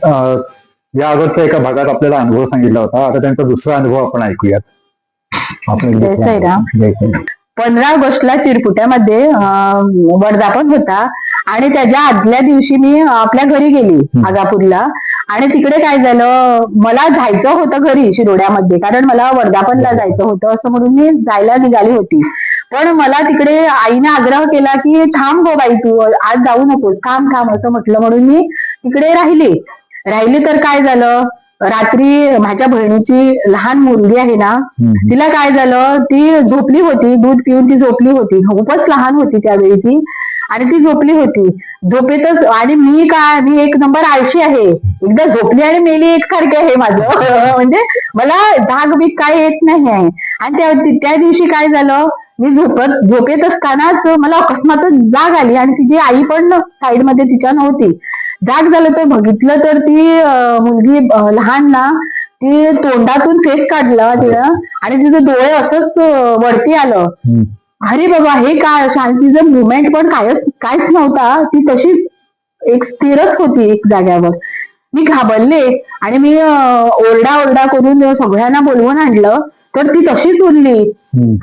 या अगोदरच्या एका भागात आपल्याला अनुभव सांगितला होता. आता त्यांचा दुसरा अनुभव आपण ऐकूयात. आपण जय साईराम. जय साईराम. 15 ऑगस्टला चिरकुट्यामध्ये वर्धापन होता आणि त्याच्या आदल्या दिवशी मी आपल्या घरी गेली आगापूरला. आणि तिकडे काय झालं, मला जायचं होतं घरी शिरोड्यामध्ये, कारण मला वर्धापनला जायचं होतं असं म्हणून मी जायला निघाली होती. पण मला तिकडे आईने आग्रह केला की थांब गो बाई, तू आज जाऊ नकोस, थांब थांब असं म्हटलं, म्हणून मी तिकडे राहिली. तर काय झालं, रात्री माझ्या बहिणीची लहान मुलगी आहे ना, तिला काय झालं, ती झोपली होती, दूध पिऊन ती झोपली होती, खूपच लहान होती त्यावेळी ती, आणि ती झोपली होती. झोपेतच, आणि मी एक नंबर आळशी आहे, एकदा झोपली आणि मेली एकसारखे आहे माझं. म्हणजे मला धाग बीक काय येत नाही आहे. आणि त्या दिवशी काय झालं, मी झोपेत असतानाच मला अकस्मातच जाग आली आणि तिची आई पण साईडमध्ये तिच्या नव्हती. जाग झालं तर बघितलं तर ती मुलगी लहान ना, ती तोंडातून फेस काढलं तिनं आणि तिचं डोळे असंच वरती आलं. अरे बाबा हे काय, शांतीचं मुवमेंट पण काहीच नव्हता, ती तशीच एक स्थिरच होती एक जाग्यावर. मी घाबरले आणि मी ओरडा करून सगळ्यांना बोलवून आणलं, तर ती तशीच उरली.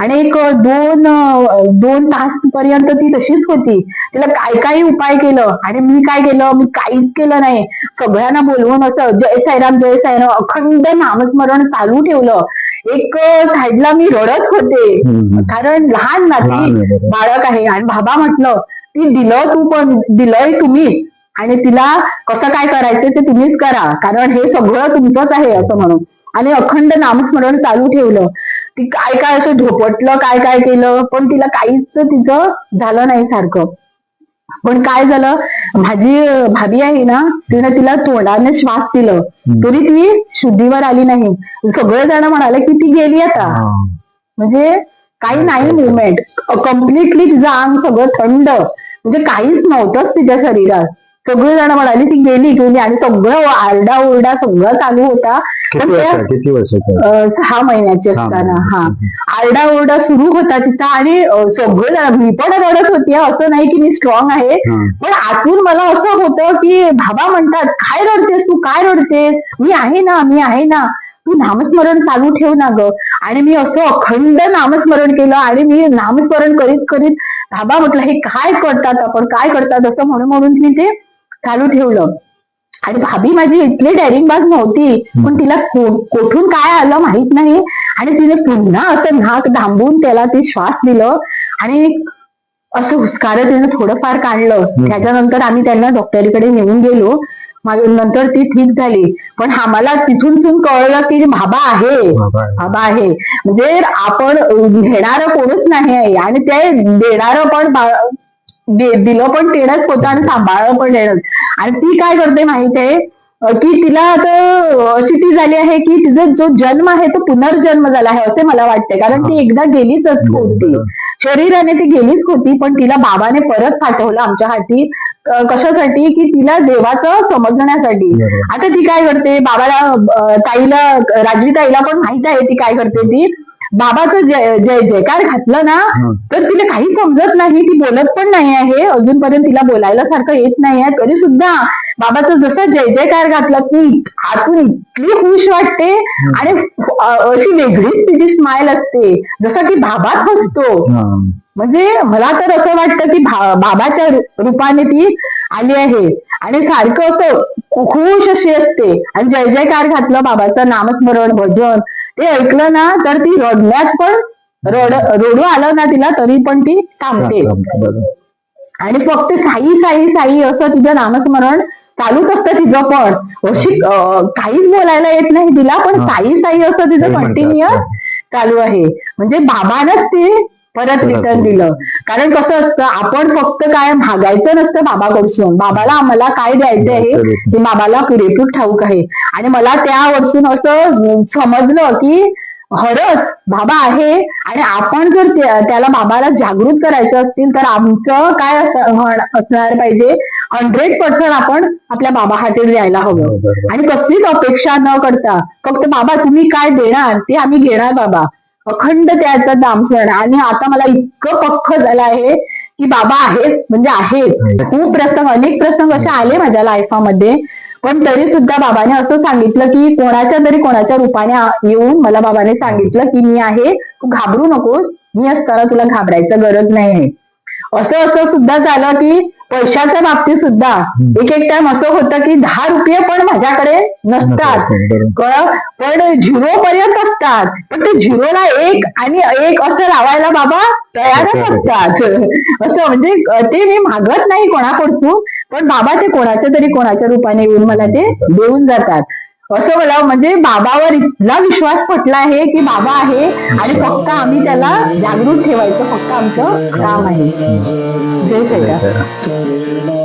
आणि एक दोन तास पर्यंत ती तशीच होती. तिला काय उपाय केलं आणि मी काय केलं, मी काहीच केलं नाही. सगळ्यांना बोलवून असं जय साईराम जय साईराम अखंड नामस्मरण चालू ठेवलं. एक साईडला मी रडत होते, कारण लहान ना ती बाळक आहे. आणि बाबा म्हटलं, ती दिलंय तुम्ही, आणि तिला कसं काय करायचं ते तुम्हीच करा, कारण हे सगळं तुमचंच आहे असं म्हणून. आणि अखंड नामस्मरण चालू ठेवलं. ती काय असं झोपटलं, काय केलं, पण तिला काहीच तिचं झालं नाही सारखं. पण काय झालं, माझी भाभी आहे ना, तिने तिला तोंडाने श्वास दिलं, तरी ती शुद्धीवर आली नाही. सगळेजण म्हणाले की ती गेली आता, म्हणजे काही नाही मुवमेंट, कम्प्लिटली तिचं अंग सगळं थंड, म्हणजे काहीच नव्हतंच तिच्या शरीरात. सगळेजण म्हणाली ती गेली आणि सगळं आरडाओरडा सगळं चालू होता. किती वर्षाची? 6 महिन्याची असताना. आरडाओरडा सुरू होता तिचा, आणि सगळं मी पण रडत होती. असं नाही की मी स्ट्रॉंग आहे, पण आतून मला असं होतं की बाबा म्हणतात काय रडतेस तू, काय रडतेस, मी आहे ना, तू नामस्मरण चालू ठेव ना ग. आणि मी असं अखंड नामस्मरण केलं, आणि मी नामस्मरण करीत बाबा म्हटलं हे काय करतात असं म्हणून मी ते चालू ठेवलं. आणि भाभी माझी इतली डेअरिंगबाज नव्हती, पण तिला कोठून काय आलं माहित नाही, आणि तिने पुन्हा असं नाक दांबून त्याला ते श्वास दिलं आणि असं हुसकारा तिने थोडंफार काढलं. त्याच्यानंतर आम्ही त्यांना डॉक्टरीकडे नेऊन गेलो. नंतर ती ठीक झाली. पण आम्हाला तिथून कळलं की बाबा आहे, म्हणजे आपण घेणारं कोणच नाही आहे, आणि ते देणारं पण दिलं पण तेणच होतं आणि सांभाळलं पण तेणच. आणि ती काय करते माहित आहे की तिला आता अशी ती झाली आहे की तिचा जो जन्म आहे तो पुनर्जन्म झाला आहे असे मला वाटते, कारण ती एकदा गेलीच होती शरीराने, ती गेलीच होती, पण तिला बाबाने परत पाठवलं आमच्या हाती. कशासाठी, की तिला देवाचं समजण्यासाठी. आता ती काय करते, बाबाला राजली ताईला पण माहित आहे ती काय करते, ती बाबाचं जय जयकार घातलं ना, तर तिला काही समजत नाही, ती बोलत पण नाही आहे अजूनपर्यंत, तिला बोलायला सारखं येत नाही आहे, तरी सुद्धा बाबाचं जसं जय जयकार घातलं की आतून इतकी खुश वाटते, आणि अशी वेगळीच तिची स्माइल असते, जसं की बाबाच हसतो. म्हणजे मला तर असं वाटतं की बाबाच्या रूपाने ती आली आहे, आणि सारखं असं खुश अशी असते. आणि जय जयकार घातलं, बाबाचं नामस्मरण भजन ते ऐकलं ना, तर ती रडण्यात पण रडू आलं ना तिला, तरी पण ती थांबते, आणि फक्त साई साई साई असं तिचं नामस्मरण चालूच असतं तिचं. पण अशी काहीच बोलायला येत नाही तिला, पण साई साई असं तिचं कंटिन्युअस चालू आहे. म्हणजे बाबानच ती परत रिटर्न दिलं. कारण कसं असतं, आपण फक्त काय मागायचं नसतं बाबाकडून, बाबाला आम्हाला काय द्यायचं आहे ते बाबाला पुरेपूर ठाऊक आहे. आणि मला त्यावरून असं समजलं की खरंच बाबा आहे, आणि आपण जर त्याला बाबाला जागृत करायचं असतील तर आमचं काय असणार पाहिजे, 100% आपण आपल्या बाबा हाती द्यायला हवं, आणि कसलीच अपेक्षा न करता फक्त बाबा तुम्ही काय देणार ते आम्ही घेणार बाबा, अखंड त्याचं नामस्मरण. आणि आता मला इतकं पक्क झालं आहे की बाबा आहेत म्हणजे आहेत. खूप प्रसंग, अनेक प्रसंग असे आले माझ्या लाईफामध्ये, पण तरी सुद्धा बाबाने असं सांगितलं की कोणाच्या रूपाने येऊन मला बाबाने सांगितलं की मी आहे, तू घाबरू नकोस, मी असताना तुला घाबरायचं गरज नाही. असं सुद्धा झालं की पैशाच्या बाबतीत सुद्धा एक टाइम असं होतं की 10 रुपये पण माझ्याकडे नसतात, पण 0 पर्यंत असतात, पण ते 0ला 1 आणि 1 असं लावायला बाबा तयारच असतात. असं म्हणजे ते मी मागत नाही कोणाकडून, पण बाबा ते कोणाच्या रूपाने येऊन मला ते देऊन जातात. असं मला म्हणजे बाबावर इतका विश्वास पटला आहे की बाबा आहे आणि फक्त आम्ही त्याला जागृत ठेवायचं, फक्त आमचं काम आहे. जय साईराम.